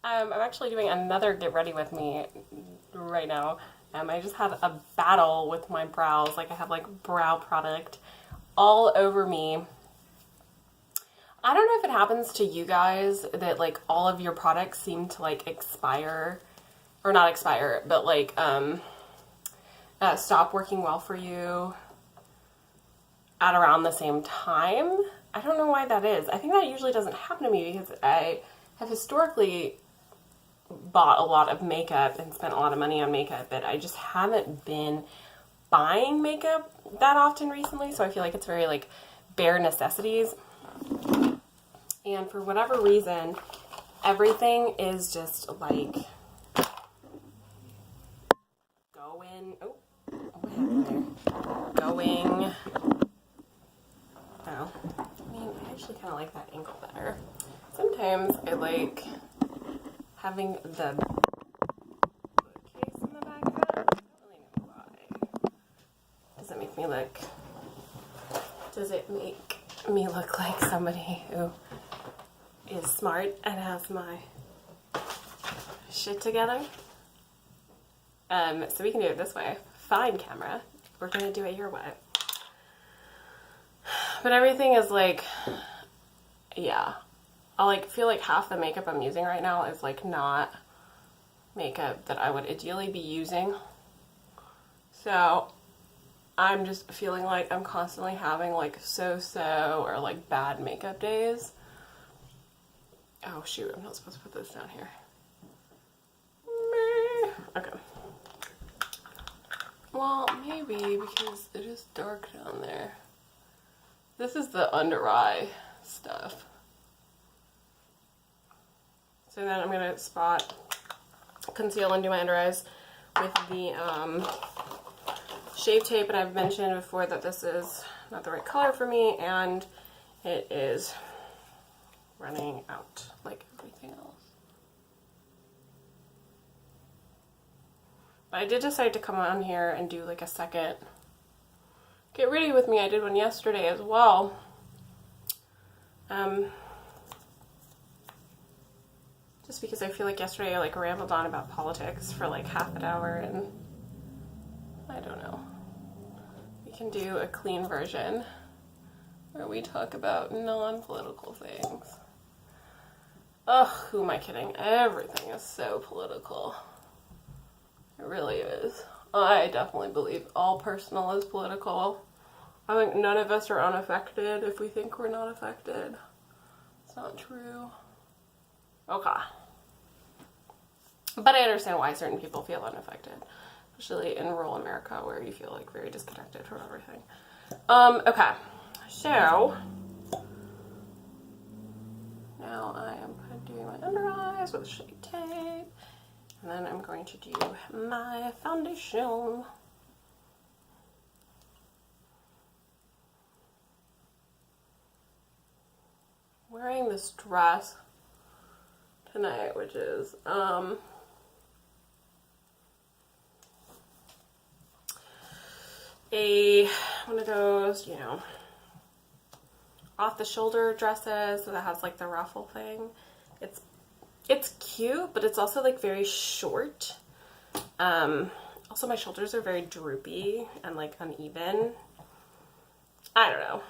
I'm actually doing another get ready with me right now. I just had a battle with my brows. Like I have like brow product all over me. I don't know if it happens to you guys that like all of your products seem to like expire, or not expire, but like stop working well for you at around the same time. I don't know why that is. I think that usually doesn't happen to me because I have historically bought a lot of makeup and spent a lot of money on makeup, but I just haven't been buying makeup that often recently, so I feel like it's very like bare necessities. And for whatever reason, everything is just like going, oh, what happened there? Going, oh, I mean, I actually kind of like that angle better. Sometimes I like having the bookcase in the background. I don't really know why. Does it make me look, does it make me look like somebody who is smart and has my shit together? So we can do it this way. Fine, camera. We're gonna do it your way. But everything is like, yeah. I like feel like half the makeup I'm using right now is like not makeup that I would ideally be using. So I'm just feeling like I'm constantly having like so-so or like bad makeup days. Oh shoot, I'm not supposed to put this down here. Okay. Well, maybe because it is dark down there. This is the under eye stuff. So then I'm gonna spot, conceal, and do my under eyes with the Shave Tape, and I've mentioned before that this is not the right color for me, and it is running out like everything else. But I did decide to come on here and do like a second get ready with me. I did one yesterday as well. Just because I feel like yesterday I like rambled on about politics for like half an hour, and I don't know. We can do a clean version where we talk about non-political things. Ugh, who am I kidding? Everything is so political. It really is. I definitely believe all personal is political. I think none of us are unaffected if we think we're not affected. It's not true. Okay. But I understand why certain people feel unaffected, especially in rural America where you feel like very disconnected from everything. Okay. So now I am doing my under eyes with Shave Tape. And then I'm going to do my foundation. Wearing this dress tonight, which is one of those, you know, off the shoulder dresses that has like the ruffle thing. It's cute, but it's also like very short. Also my shoulders are very droopy and like uneven. I don't know.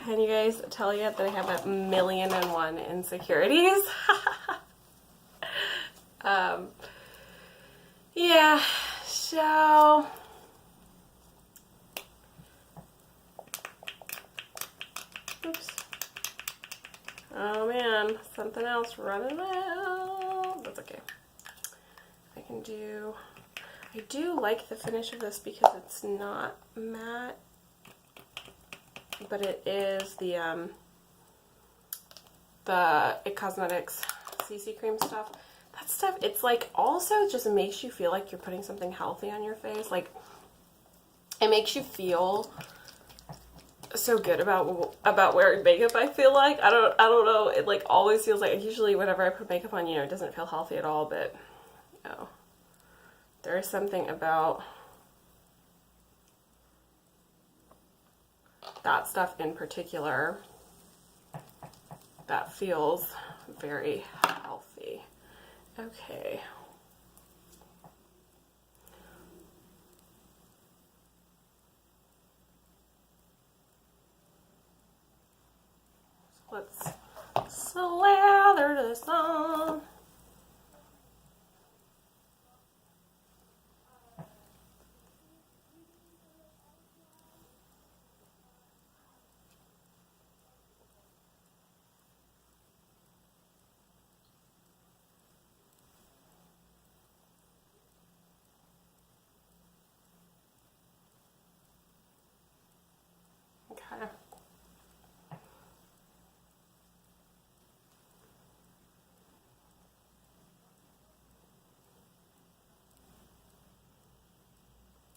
Can you guys tell yet that I have 1,000,001 insecurities? Yeah, so oops. Oh man, something else running out. That's okay. I do like the finish of this because it's not matte, but it is the It Cosmetics CC cream stuff. That stuff, it's like also just makes you feel like you're putting something healthy on your face. Like it makes you feel so good about wearing makeup. I feel like I don't know, it like always feels like, usually whenever I put makeup on, you know, it doesn't feel healthy at all, but oh, there is something about that stuff in particular that feels very healthy. Okay. So let's slather this on. Okay.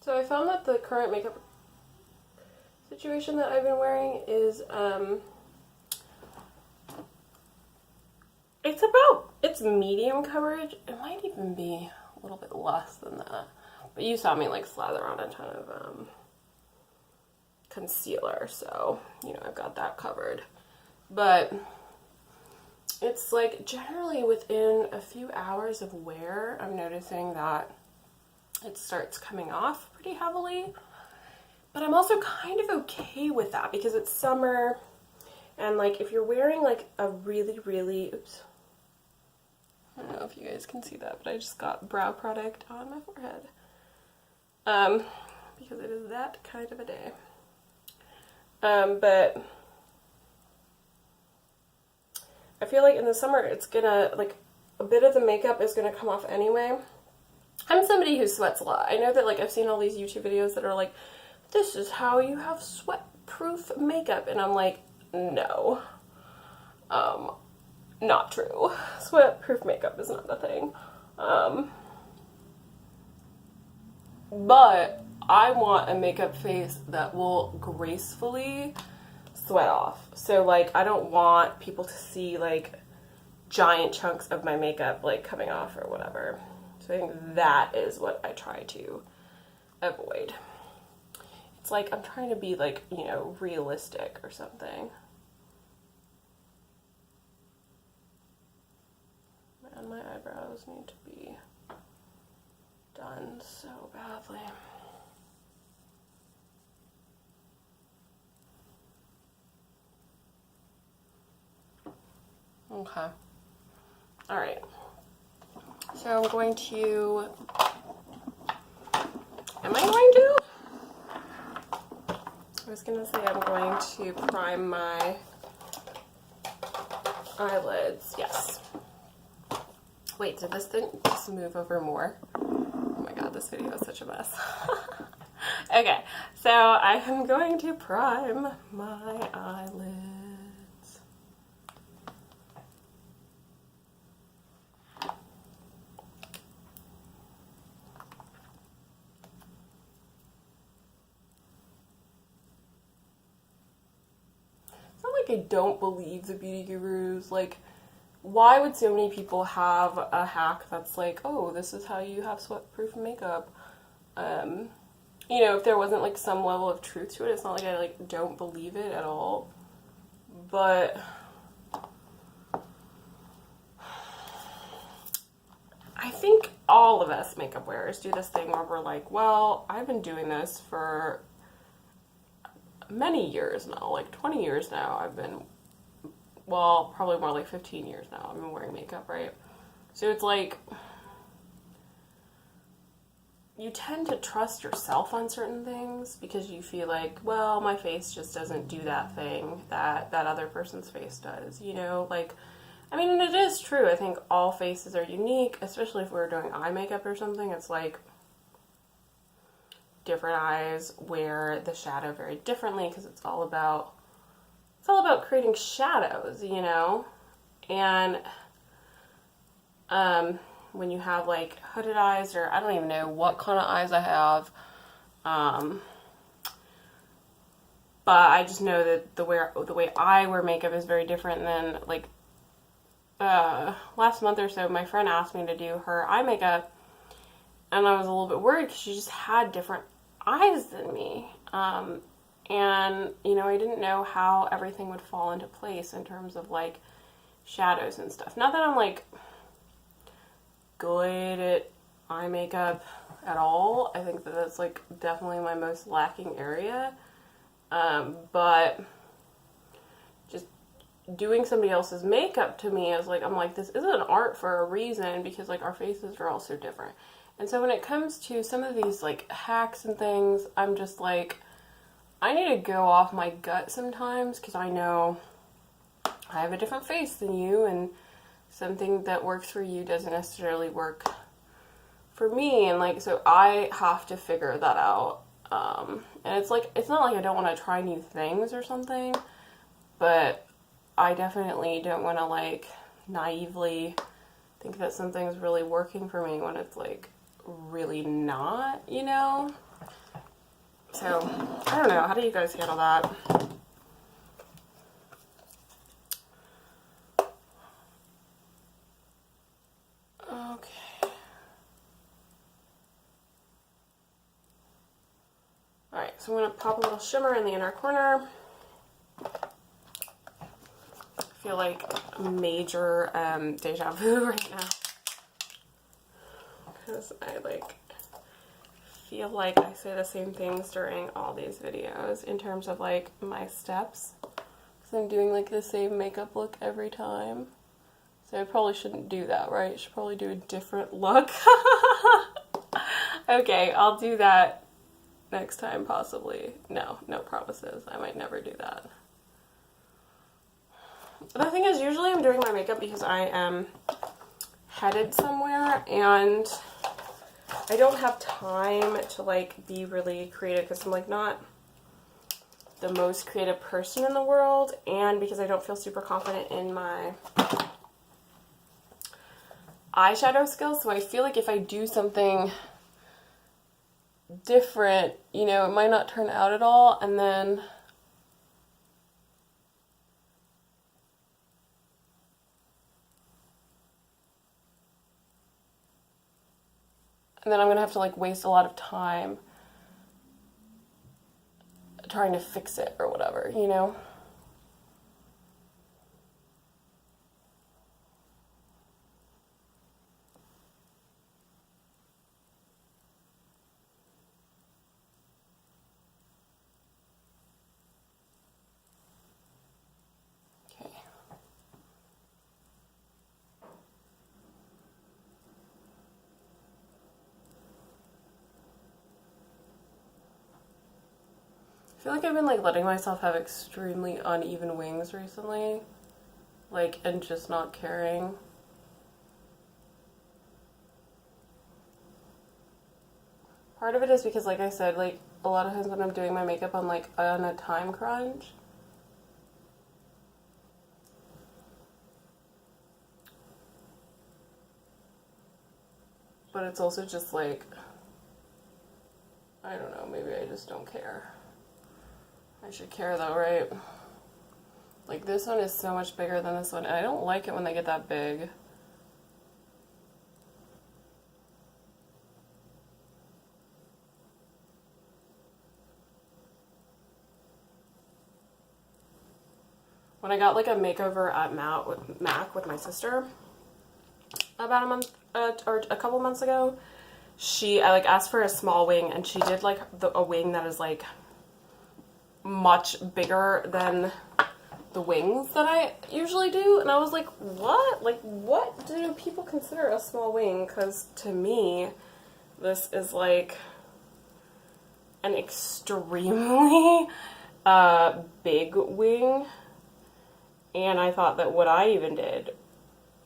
So I found that the current makeup situation that I've been wearing is, it's medium coverage. It might even be a little bit less than that. But you saw me like slather on a ton of concealer, so, you know, I've got that covered. But it's like generally within a few hours of wear, I'm noticing that it starts coming off pretty heavily. But I'm also kind of okay with that because it's summer, and like if you're wearing like a really, oops, I don't know if you guys can see that, but I just got brow product on my forehead. Because it is that kind of a day. But I feel like in the summer it's gonna, like, a bit of the makeup is gonna come off anyway. I'm somebody who sweats a lot. I know that, like, I've seen all these YouTube videos that are like, this is how you have sweat-proof makeup, and I'm like, no. Not true. Sweat-proof makeup is not a thing. But I want a makeup face that will gracefully sweat off. So, like, I don't want people to see, like, giant chunks of my makeup, like, coming off or whatever. So I think that is what I try to avoid. It's like I'm trying to be, like, you know, realistic or something. And my eyebrows need to be done so badly. Okay. All right. So I'm going to, am I going to? I was going to say I'm going to prime my eyelids. Yes. Wait, did this thing just move over more? Oh my god, this video is such a mess. Okay, so I am going to prime my eyelids. It's not like I don't believe the beauty gurus. Like, why would so many people have a hack that's like, oh, this is how you have sweat-proof makeup? You know, if there wasn't like some level of truth to it, it's not like I like don't believe it at all. But I think all of us makeup wearers do this thing where we're like, well, I've been doing this for many years now, like 20 years now. I've been, well, probably more like 15 years now. I've been wearing makeup, right? So it's like, you tend to trust yourself on certain things because you feel like, well, my face just doesn't do that thing that that other person's face does, you know? Like, I mean, and it is true. I think all faces are unique, especially if we're doing eye makeup or something. It's like different eyes wear the shadow very differently because it's all about creating shadows, you know? And when you have like hooded eyes, or I don't even know what kind of eyes I have, but I just know that the way I wear makeup is very different than, like, last month or so my friend asked me to do her eye makeup, and I was a little bit worried because she just had different eyes than me, and you know, I didn't know how everything would fall into place in terms of like shadows and stuff. Not that I'm like good at eye makeup at all. I think that that's like definitely my most lacking area. But just doing somebody else's makeup to me is like, I'm like, this is an art for a reason, because like our faces are all so different. And so when it comes to some of these like hacks and things, I'm just like, I need to go off my gut sometimes, because I know I have a different face than you, and something that works for you doesn't necessarily work for me, and like, so I have to figure that out. And it's like, it's not like I don't want to try new things or something, but I definitely don't want to like naively think that something's really working for me when it's like really not, you know? So, I don't know. How do you guys handle that? Okay. Alright, so I'm going to pop a little shimmer in the inner corner. I feel like major deja vu right now. Because I like feel like I say the same things during all these videos in terms of like my steps. Because I'm doing like the same makeup look every time. So I probably shouldn't do that, right? I should probably do a different look. Okay, I'll do that next time, possibly. No promises. I might never do that. The thing is, usually I'm doing my makeup because I am headed somewhere and I don't have time to like be really creative, because I'm like not the most creative person in the world, and because I don't feel super confident in my eyeshadow skills. So I feel like if I do something different, you know, it might not turn out at all, and then I'm gonna have to like waste a lot of time trying to fix it or whatever, you know? Okay. I feel like I've been like letting myself have extremely uneven wings recently, like, and just not caring. Part of it is because, like I said, like a lot of times when I'm doing my makeup, I'm like on a time crunch. But it's also just like, I don't know, maybe I just don't care. I should care though, right? Like this one is so much bigger than this one, and I don't like it when they get that big. When I got like a makeover at MAC with my sister about a month or a couple months ago, I like asked for a small wing, and she did like a wing that is like much bigger than the wings that I usually do, and I was like, what? Like, what do people consider a small wing? Because to me, this is like an extremely big wing, and I thought that what I even did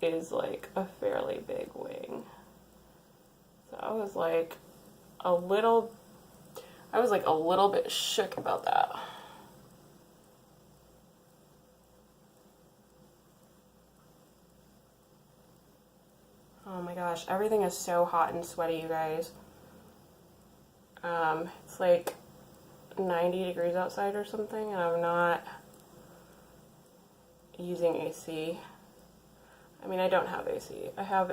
is like a fairly big wing. So I was like a little bit shook about that. Oh my gosh, everything is so hot and sweaty, you guys. It's like 90 degrees outside or something, and I'm not using AC. I mean, I don't have AC. I have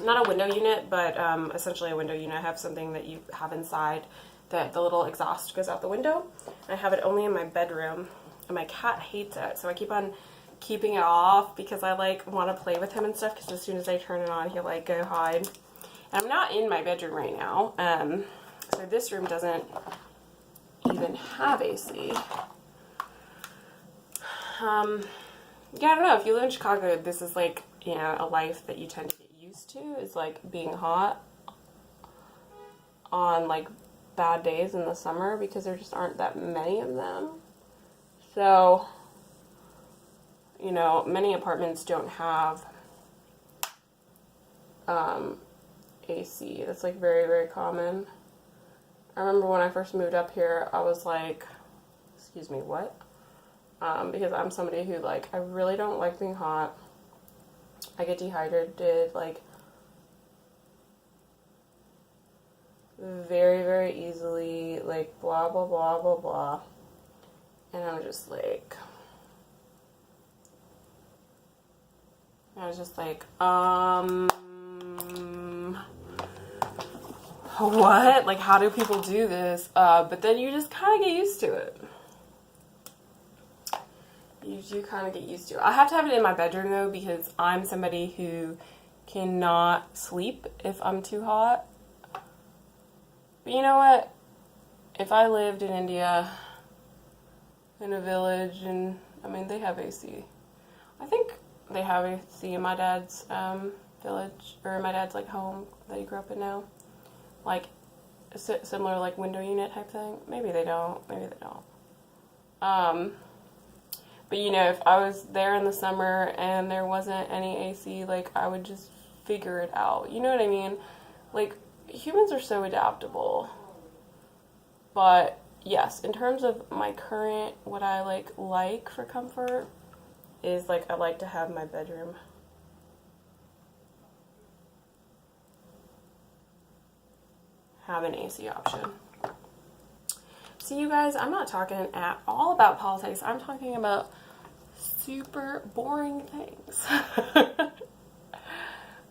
not a window unit, but essentially a window unit. I have something that you have inside that the little exhaust goes out the window. I have it only in my bedroom, and my cat hates it, so I keep on keeping it off because I like want to play with him and stuff, because as soon as I turn it on, he'll like go hide. And I'm not in my bedroom right now, so this room doesn't even have AC. Yeah, I don't know, if you live in Chicago, this is like, you know, a life that you tend to get used to, is like being hot on like bad days in the summer, because there just aren't that many of them. So, you know, many apartments don't have AC. That's like very, very common. I remember when I first moved up here, I was like, excuse me, what? Because I'm somebody who, like, I really don't like being hot. I get dehydrated, like, very, very easily, like, blah, blah, blah, blah, blah. And I'm just like, I was just like, what? Like, how do people do this? But then you just kind of get used to it. You do kind of get used to it. I have to have it in my bedroom, though, because I'm somebody who cannot sleep if I'm too hot. But you know what? If I lived in India, in a village, and, I mean, they have AC. I think they have AC in my dad's village, or my dad's, like, home that he grew up in now. Like, similar, like, window unit type thing. Maybe they don't. Maybe they don't. But, you know, if I was there in the summer and there wasn't any AC, like, I would just figure it out. You know what I mean? Like, humans are so adaptable. But, yes, in terms of my current, what I, like for comfort is, like, I like to have my bedroom have an AC option. See, you guys, I'm not talking at all about politics. I'm talking about super boring things. I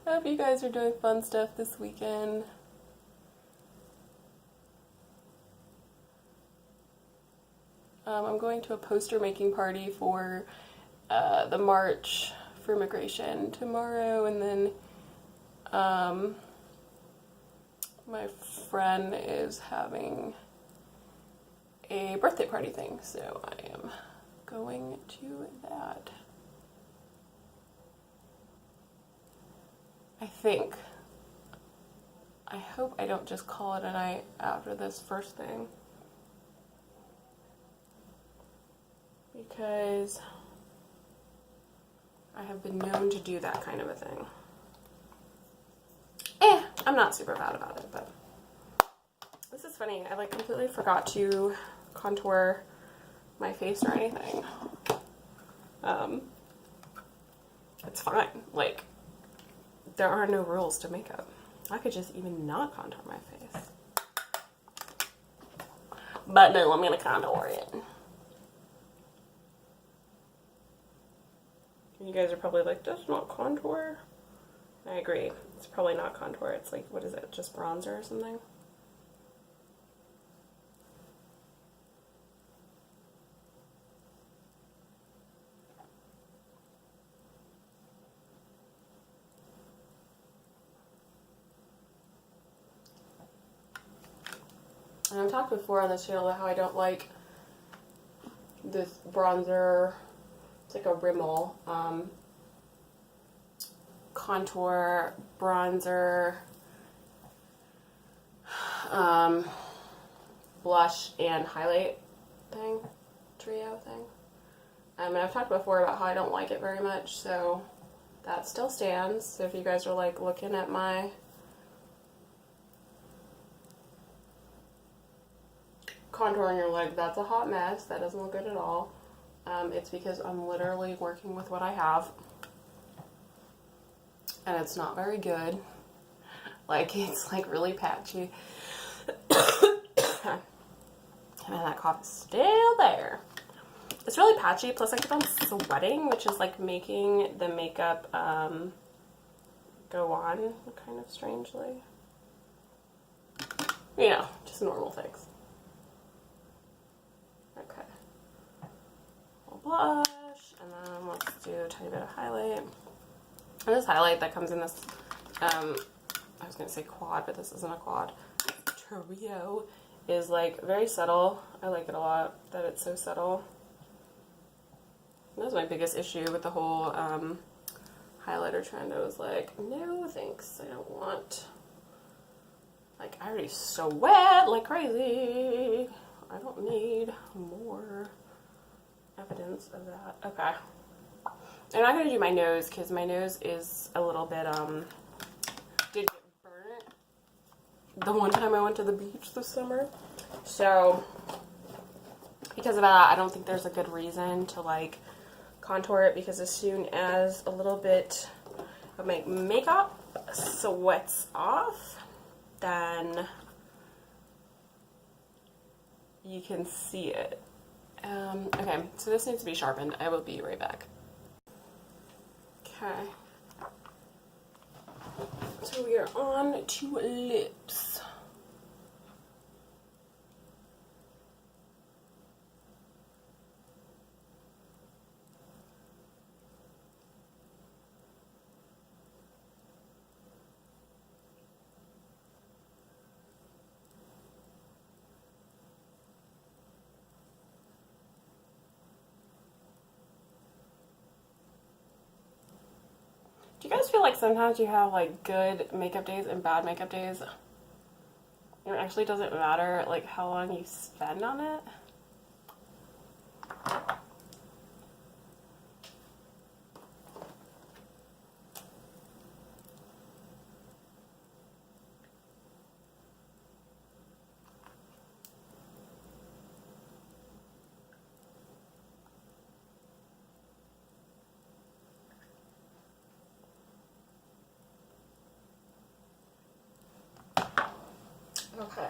hope you guys are doing fun stuff this weekend. I'm going to a poster making party for the March for Immigration tomorrow, and then my friend is having a birthday party thing, so I am going to that. I hope I don't just call it a night after this first thing, because I have been known to do that kind of a thing. I'm not super bad about it, but this is funny. I like completely forgot to contour my face or anything. It's fine. Like, there are no rules to makeup. I could just even not contour my face. But no, I'm gonna contour it. You guys are probably like, that's not contour. I agree. It's probably not contour. It's like, what is it? Just bronzer or something? And I've talked before on this channel about how I don't like this bronzer. It's like a Rimmel contour, bronzer, blush, and highlight thing, trio thing. And I've talked before about how I don't like it very much, so that still stands. So if you guys are like looking at my contour and you're like, that's a hot mess, that doesn't look good at all, it's because I'm literally working with what I have. And it's not very good. Like, it's like really patchy. And that cough is still there. It's really patchy, plus I keep on sweating, which is like making the makeup go on kind of strangely. You know, just normal things. Okay. Blush, And then let's do a tiny bit of highlight. And this highlight that comes in this, I was going to say quad, but this isn't a quad. Trio is like very subtle. I like it a lot that it's so subtle. That was my biggest issue with the whole highlighter trend. I was like, no thanks, I don't want, like, I already sweat like crazy. I don't need more evidence of that. Okay. I'm not going to do my nose because my nose is a little bit, did get burnt the one time I went to the beach this summer. So, because of that, I don't think there's a good reason to, like, contour it, because as soon as a little bit of my makeup sweats off, then you can see it. Okay, so this needs to be sharpened. I will be right back. Okay. So we are on to lips. Do you guys feel like sometimes you have like good makeup days and bad makeup days? It actually doesn't matter like how long you spend on it? Okay.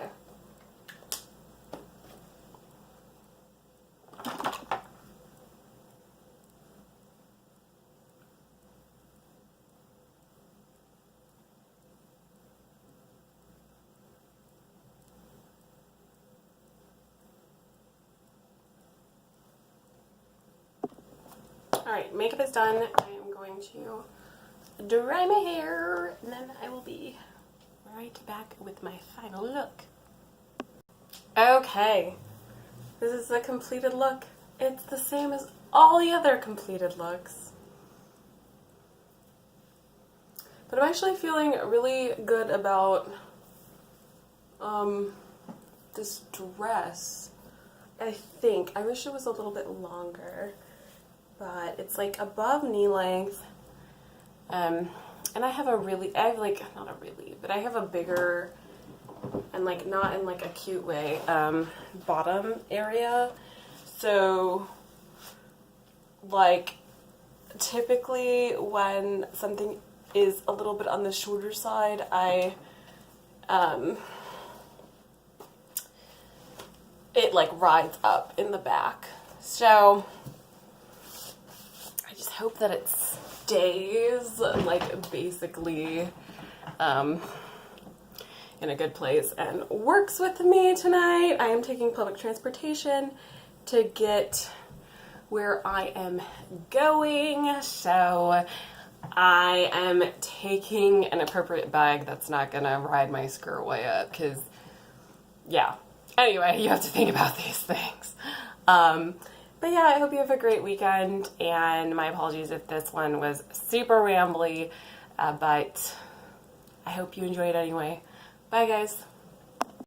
Alright, makeup is done. I am going to dry my hair, and then I will be right back with my final look. Okay, this is the completed look. It's the same as all the other completed looks. But I'm actually feeling really good about this dress. I think. I wish it was a little bit longer. But it's like above knee length. And I have not a really, but I have a bigger, and like not in like a cute way, bottom area. So like typically when something is a little bit on the shorter side, it like rides up in the back. So I just hope that it stays like basically in a good place and works with me tonight. I am taking public transportation to get where I am going, so I am taking an appropriate bag that's not gonna ride my skirt way up, because yeah, anyway, you have to think about these things. But yeah, I hope you have a great weekend, and my apologies if this one was super rambly, but I hope you enjoyed anyway. Bye guys.